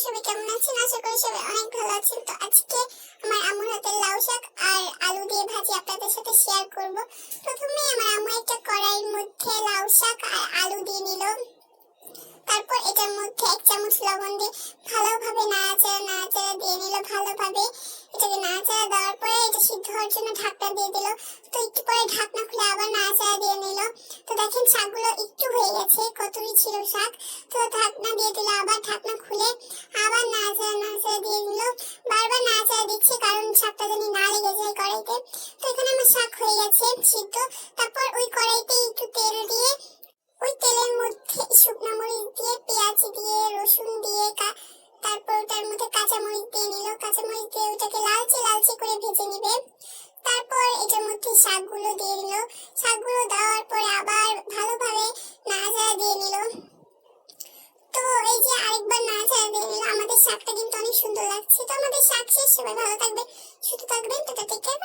সবাই কেমন আছেন? আশা করি সবাই অনেক ভালো আছেন। তো আজকে আমার আম্মুর হাতের লাউ শাক আর আলু দিয়ে ভাজি আপনাদের সাথে শেয়ার করব। প্রথমে আমার আম্মু একটা কড়াইয়ের মধ্যে লাউ শাক আর আলু দিয়ে নিল। তারপর এটার মধ্যে 1 চামচ লবণ দিয়ে ভালোভাবে নাড়াচাড়া দিয়ে নিল। ভালোভাবে এটাকে নাড়াচাড়া দেওয়ার পরে এটা সিদ্ধ হওয়ার জন্য ঢাকনা দিয়ে দিল। তো একটু পরে ঢাকনা খুলে আবার নাড়াচাড়া দিয়ে নিল। তো দেখেন শাকগুলো একটু হয়ে গেছে, কতই ছিল শাক। তো ঢাকনা দিয়ে দিল, আবার ঢাকনা খুলে আবার নাড়াচাড়া দিয়ে নিল। বারবার নাড়াচাড়া দিচ্ছি কারণ শাকটা যেন না লেগে যায় কড়াইতে। তো এখানে আমার শাক হয়ে গেছে সিদ্ধ। তারপর ওই কড়াইতে একটু তেল দিয়ে ওই তেলের মধ্যে শুকনো মরিচ দিয়ে, পেঁয়াজ দিয়ে, রসুন দিয়ে, তারপর ওটার মধ্যে কাঁচামরিচ দিয়ে নিল। কাঁচামরিচ দিয়ে ওটাকে লালচে করে ভেজে নিবে। তারপর এটার মধ্যে শাকগুলো দিয়ে দিল। শাকগুলো দেওয়ার পরে আবার ভালোভাবে নাড়াচাড়া দিয়ে নিল। তো এই যে আরেকবার নাড়াচাড়া দিয়ে নিল। আমাদের শাকটা কিন্তু অনেক সুন্দর লাগছে। তো আমাদের শাক শেষ, সবাই ভালো থাকবে, সুস্থ থাকবেন। তো টেক কেয়ার।